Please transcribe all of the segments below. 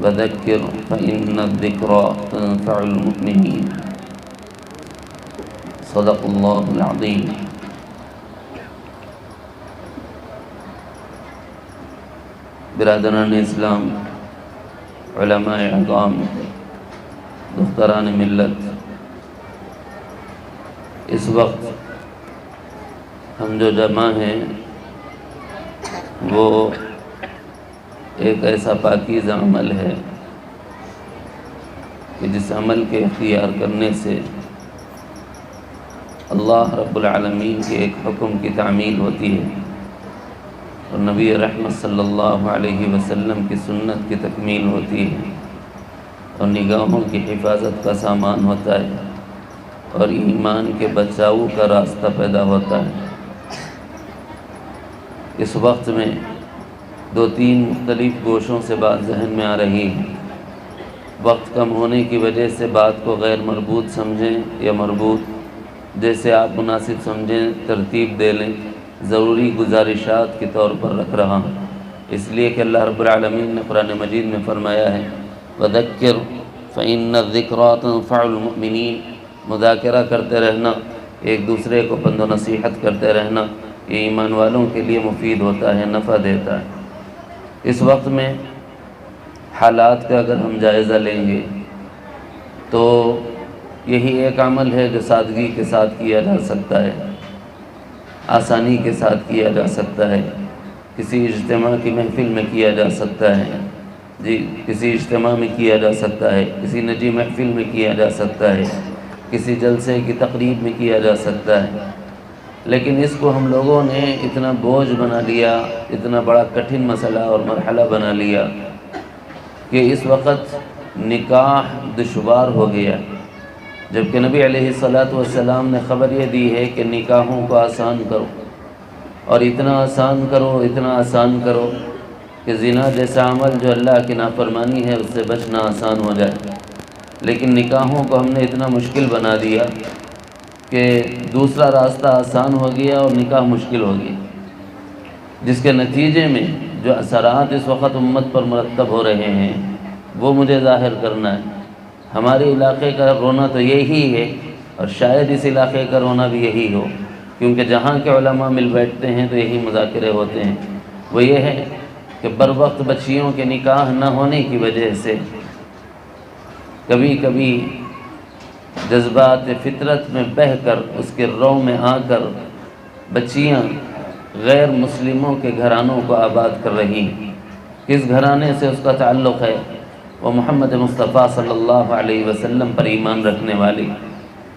وذکر فإن الذکریٰ تنفع المؤمنین۔ صدق اللہ العظیم۔ برادران اسلام، علماء اعظام، دختران ملت، اس وقت ہم جو جمع ہیں وہ ایک ایسا پاکیزہ عمل ہے کہ جس عمل کے اختیار کرنے سے اللہ رب العالمین کے ایک حکم کی تعمیل ہوتی ہے اور نبی رحمت صلی اللہ علیہ وسلم کی سنت کی تکمیل ہوتی ہے اور نگاہوں کی حفاظت کا سامان ہوتا ہے اور ایمان کے بچاؤ کا راستہ پیدا ہوتا ہے۔ اس وقت میں دو تین مختلف گوشوں سے بات ذہن میں آ رہی ہے۔ وقت کم ہونے کی وجہ سے بات کو غیر مربوط سمجھیں یا مربوط، جیسے آپ مناسب سمجھیں ترتیب دے لیں۔ ضروری گزارشات کے طور پر رکھ رہا ہوں، اس لیے کہ اللہ رب العالمین نے قرآن مجید میں فرمایا ہے وَذَكِّرْ فَإِنَّ الذِّكْرَىٰ تَنفَعُ الْمُؤْمِنِينَ۔ مذاکرہ کرتے رہنا، ایک دوسرے کو پند و نصیحت کرتے رہنا، یہ ایمان والوں کے لیے مفید ہوتا ہے، نفع دیتا ہے۔ اس وقت میں حالات کا اگر ہم جائزہ لیں گے تو یہی ایک عمل ہے جو سادگی کے ساتھ کیا جا سکتا ہے، آسانی کے ساتھ کیا جا سکتا ہے، کسی اجتماع کی محفل میں کیا جا سکتا ہے، کسی اجتماع میں کیا جا سکتا ہے، کسی نجی محفل میں کیا جا سکتا ہے، کسی جلسے کی تقریب میں کیا جا سکتا ہے۔ لیکن اس کو ہم لوگوں نے اتنا بوجھ بنا لیا، اتنا بڑا کٹھن مسئلہ اور مرحلہ بنا لیا کہ اس وقت نکاح دشوار ہو گیا، جبکہ نبی علیہ الصلاۃ نے خبر یہ دی ہے کہ نکاحوں کو آسان کرو، اور اتنا آسان کرو، اتنا آسان کرو کہ زنا جیسا عمل جو اللہ کی نافرمانی ہے اس سے بچنا آسان ہو جائے۔ لیکن نکاحوں کو ہم نے اتنا مشکل بنا دیا کہ دوسرا راستہ آسان ہو گیا اور نکاح مشکل ہو گیا، جس کے نتیجے میں جو اثرات اس وقت امت پر مرتب ہو رہے ہیں وہ مجھے ظاہر کرنا ہے۔ ہمارے علاقے کا رونا تو یہی ہے، اور شاید اس علاقے کا رونا بھی یہی ہو، کیونکہ جہاں کے علماء مل بیٹھتے ہیں تو یہی مذاکرے ہوتے ہیں۔ وہ یہ ہے کہ بر وقت بچیوں کے نکاح نہ ہونے کی وجہ سے کبھی کبھی جذبات فطرت میں بہہ کر، اس کے رو میں آ کر بچیاں غیر مسلموں کے گھرانوں کو آباد کر رہی ہیں۔ کس گھرانے سے اس کا تعلق ہے؟ وہ محمد مصطفیٰ صلی اللہ علیہ وسلم پر ایمان رکھنے والی۔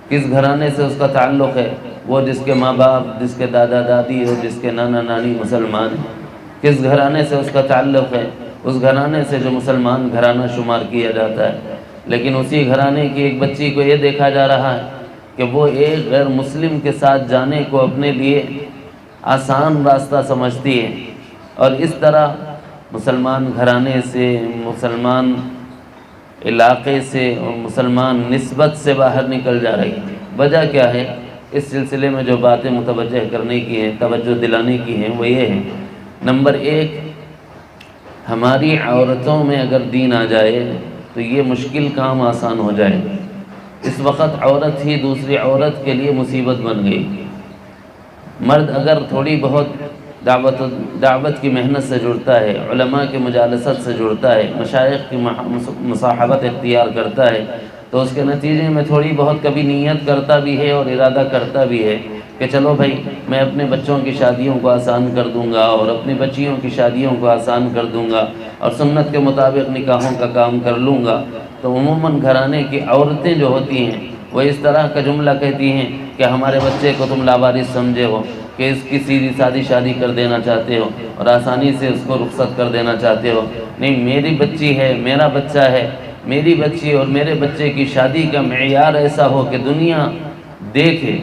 کس گھرانے سے اس کا تعلق ہے؟ وہ جس کے ماں باپ، جس کے دادا دادی اور جس کے نانا نانی مسلمان ہیں۔ کس گھرانے سے اس کا تعلق ہے؟ اس گھرانے سے جو مسلمان گھرانہ شمار کیا جاتا ہے، لیکن اسی گھرانے کی ایک بچی کو یہ دیکھا جا رہا ہے کہ وہ ایک غیر مسلم کے ساتھ جانے کو اپنے لیے آسان راستہ سمجھتی ہے، اور اس طرح مسلمان گھرانے سے، مسلمان علاقے سے اور مسلمان نسبت سے باہر نکل جا رہی ہے۔ وجہ کیا ہے؟ اس سلسلے میں جو باتیں متوجہ کرنے کی ہیں، توجہ دلانے کی ہیں، وہ یہ ہے: نمبر ایک، ہماری عورتوں میں اگر دین آ جائے تو یہ مشکل کام آسان ہو جائے۔ اس وقت عورت ہی دوسری عورت کے لیے مصیبت بن گئی۔ مرد اگر تھوڑی بہت دعوت کی محنت سے جڑتا ہے، علماء کی مجالست سے جڑتا ہے، مشائخ کی مصاحبت اختیار کرتا ہے، تو اس کے نتیجے میں تھوڑی بہت کبھی نیت کرتا بھی ہے اور ارادہ کرتا بھی ہے کہ چلو بھائی میں اپنے بچوں کی شادیوں کو آسان کر دوں گا اور اپنی بچیوں کی شادیوں کو آسان کر دوں گا اور سنت کے مطابق نکاحوں کا کام کر لوں گا۔ تو عموماً گھرانے کی عورتیں جو ہوتی ہیں وہ اس طرح کا جملہ کہتی ہیں کہ ہمارے بچے کو تم لاوارث سمجھے ہو، کہ اس کی سیدھی سادی شادی کر دینا چاہتے ہو اور آسانی سے اس کو رخصت کر دینا چاہتے ہو۔ نہیں، میری بچی ہے، میرا بچہ ہے، میری بچی اور میرے بچے کی شادی کا معیار ایسا ہو کہ دنیا دیکھے۔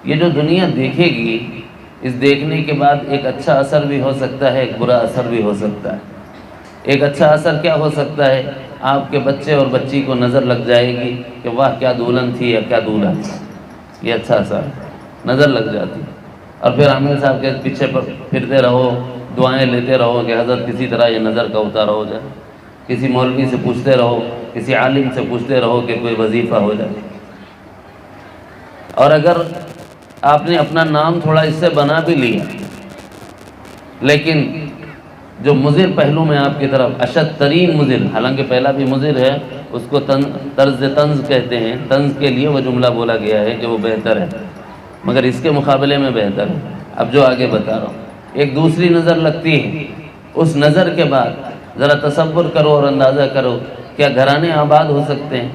یہ جو دنیا دیکھے گی، اس دیکھنے کے بعد ایک اچھا اثر بھی ہو سکتا ہے، ایک برا اثر بھی ہو سکتا ہے۔ ایک اچھا اثر کیا ہو سکتا ہے؟ آپ کے بچے اور بچی کو نظر لگ جائے گی کہ واہ کیا دلہن تھی یا کیا دولہا تھا۔ یہ اچھا اثر نظر لگ جاتی، اور پھر عامر صاحب کے پیچھے پر پھرتے رہو، دعائیں لیتے رہو کہ حضرت کسی طرح یہ نظر کا اتارا ہو جائے۔ کسی مولوی سے پوچھتے رہو، کسی عالم سے پوچھتے رہو کہ کوئی وظیفہ ہو جائے۔ اور اگر آپ نے اپنا نام تھوڑا اس سے بنا بھی لیا، لیکن جو مضر پہلو میں آپ کی طرف اشد ترین مضر، حالانکہ پہلا بھی مضر ہے، اس کو طرز طنز کہتے ہیں، طنز کے لیے وہ جملہ بولا گیا ہے کہ وہ بہتر ہے، مگر اس کے مقابلے میں بہتر ہے۔ اب جو آگے بتا رہا ہوں، ایک دوسری نظر لگتی ہے، اس نظر کے بعد ذرا تصور کرو اور اندازہ کرو کیا گھرانے آباد ہو سکتے ہیں۔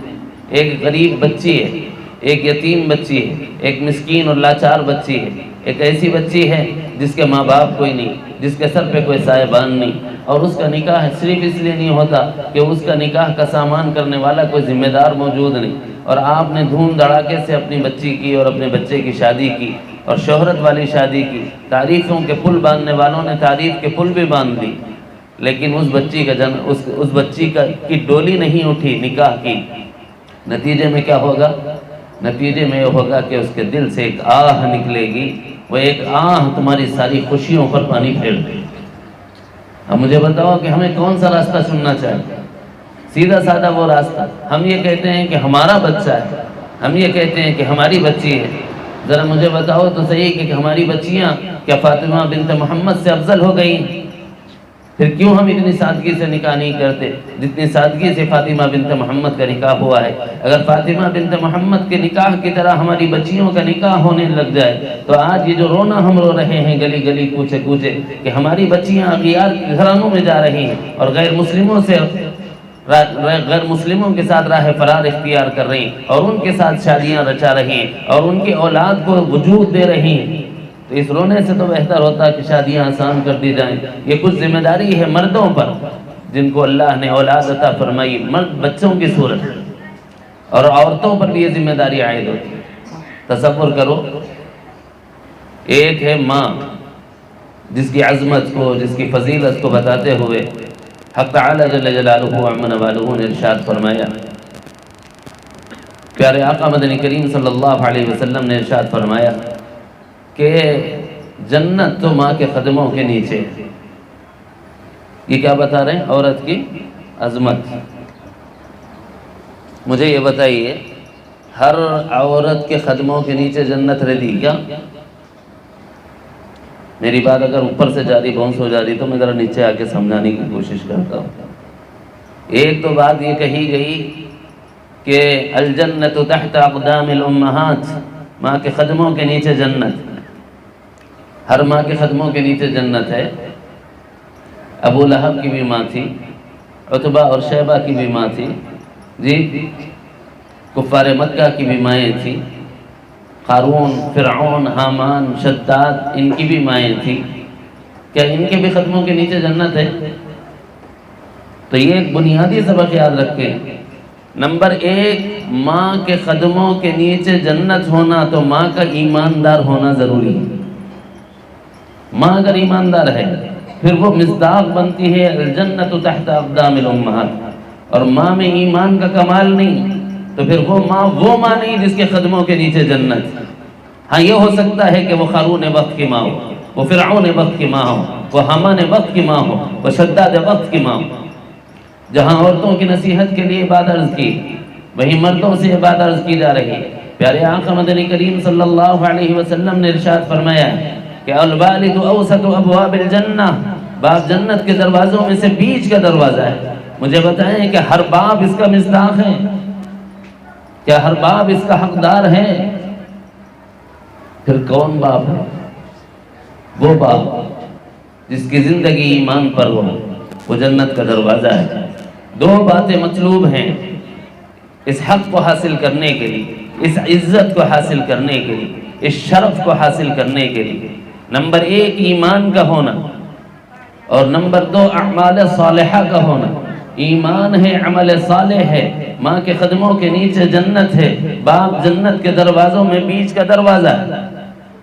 ایک غریب بچی ہے، ایک یتیم بچی ہے، ایک مسکین اور لاچار بچی ہے، ایک ایسی بچی ہے جس کے ماں باپ کوئی نہیں، جس کے سر پہ کوئی سائبان نہیں، اور اس کا نکاح صرف اس لیے نہیں ہوتا کہ اس کا نکاح کا سامان کرنے والا کوئی ذمہ دار موجود نہیں، اور آپ نے دھوم دھڑاکے سے اپنی بچی کی اور اپنے بچے کی شادی کی، اور شہرت والی شادی کی، تعریفوں کے پل باندھنے والوں نے تعریف کے پل بھی باندھ دی، لیکن اس بچی کا اس بچی کی ڈولی نہیں اٹھی نکاح کی۔ نتیجے میں کیا ہوگا؟ نتیجے میں یہ ہوگا کہ اس کے دل سے ایک آہ نکلے گی، وہ ایک آہ تمہاری ساری خوشیوں پر پانی پھیر دے گی۔ اب مجھے بتاؤ کہ ہمیں کون سا راستہ چننا چاہیے؟ سیدھا سادہ وہ راستہ، ہم یہ کہتے ہیں کہ ہمارا بچہ ہے، ہم یہ کہتے ہیں کہ ہماری بچی ہے۔ ذرا مجھے بتاؤ تو صحیح کہ ہماری بچیاں کیا فاطمہ بنت محمد سے افضل ہو گئی؟ پھر کیوں ہم اتنی سادگی سے نکاح نہیں کرتے جتنی سادگی سے فاطمہ بنت محمد کا نکاح ہوا ہے؟ اگر فاطمہ بنت محمد کے نکاح کی طرح ہماری بچیوں کا نکاح ہونے لگ جائے تو آج یہ جو رونا ہم رو رہے ہیں گلی گلی کوچے کوچے کہ ہماری بچیاں اغیار گھرانوں میں جا رہی ہیں اور غیر مسلموں کے ساتھ راہ فرار اختیار کر رہی ہیں اور ان کے ساتھ شادیاں رچا رہی ہیں اور ان کی اولاد کو وجود دے رہی ہیں، تو اس رونے سے تو بہتر ہوتا کہ شادیاں آسان کر دی جائیں۔ یہ کچھ ذمہ داری ہے مردوں پر جن کو اللہ نے اولاد عطا فرمائی، مرد بچوں کی صورت، اور عورتوں پر بھی یہ ذمہ داری عائد ہوتی ہے۔ تصور کرو، ایک ہے ماں جس کی عظمت کو، جس کی فضیلت کو بتاتے ہوئے حق تعالی جل جلالہ عمن والہ نے ارشاد فرمایا، پیارے آقا مدنی کریم صلی اللہ علیہ وسلم نے ارشاد فرمایا کہ جنت تو ماں کے قدموں کے نیچے ہے۔ یہ کیا بتا رہے ہیں؟ عورت کی عظمت۔ مجھے یہ بتائیے، ہر عورت کے قدموں کے نیچے جنت رہتی کیا؟ میری بات اگر اوپر سے جاری بونس ہو جا رہی تو میں ذرا نیچے آ کے سمجھانے کی کوشش کرتا ہوں۔ ایک تو بات یہ کہی گئی کہ الجنت تحت اقدام الامہات، ماں کے قدموں کے نیچے جنت، ہر ماں کے قدموں کے نیچے جنت ہے۔ ابو لہب کی بھی ماں تھی، عتبہ اور شیبہ کی بھی ماں تھی، جی کفار مکہ کی بھی مائیں تھیں، قارون، فرعون، حامان، شداد، ان کی بھی مائیں تھیں۔ کیا ان کے بھی قدموں کے نیچے جنت ہے؟ تو یہ ایک بنیادی سبق یاد رکھیں۔ نمبر ایک، ماں کے قدموں کے نیچے جنت ہونا تو ماں کا ایماندار ہونا ضروری ہے۔ ماں اگر ایماندار ہے پھر وہ مصداق بنتی ہے الجنت تحت اقدام الامہات، اور ماں میں ایمان کا کمال نہیں تو پھر وہ ماں نہیں جس کے قدموں کے نیچے جنت۔ ہاں یہ ہو سکتا ہے کہ وہ قارون وقت کی ماں ہو، وہ فرعون وقت کی ماں ہو، وہ حامان وقت کی ماں ہو، وہ شداد وقت کی ماں ہو۔ جہاں عورتوں کی نصیحت کے لیے بات عرض کی، وہیں مردوں سے بات عرض کی جا رہی ہے۔ پیارے آقا مدنی کریم صلی اللہ علیہ وسلم نے ارشاد فرمایا کہ الوالد اوسط ابواب الجنہ، باپ جنت کے دروازوں میں سے بیچ کا دروازہ ہے۔ مجھے بتائیں کہ ہر باپ اس کا مصداق ہے؟ کیا ہر باپ اس کا حقدار ہے؟ پھر کون باپ ہے؟ وہ باپ جس کی زندگی ایمان پر ہو، وہ جنت کا دروازہ ہے۔ دو باتیں مطلوب ہیں اس حق کو حاصل کرنے کے لیے، اس عزت کو حاصل کرنے کے لیے، اس شرف کو حاصل کرنے کے لیے۔ نمبر ایک ایمان کا ہونا، اور نمبر دو اعمال صالحہ کا ہونا۔ ایمان ہے، عمل صالح ہے، ماں کے قدموں کے نیچے جنت ہے، باپ جنت کے دروازوں میں بیچ کا دروازہ ہے۔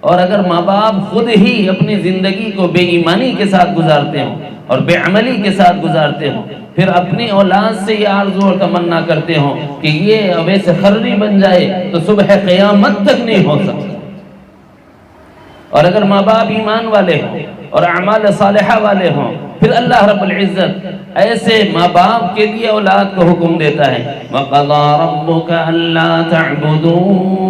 اور اگر ماں باپ خود ہی اپنی زندگی کو بے ایمانی کے ساتھ گزارتے ہوں اور بے عملی کے ساتھ گزارتے ہوں، پھر اپنی اولاد سے یہ آرزو اور تمنا کرتے ہوں کہ یہ اویس خرری بن جائے تو صبح قیامت تک نہیں ہو سکتا۔ اور اگر ماں باپ ایمان والے ہوں اور اعمال صالحہ والے ہوں پھر اللہ رب العزت ایسے ماں باپ کے لیے اولاد کو حکم دیتا ہے وَقَضَىٰ رَبُّكَ أَلَّا تَعْبُدُوا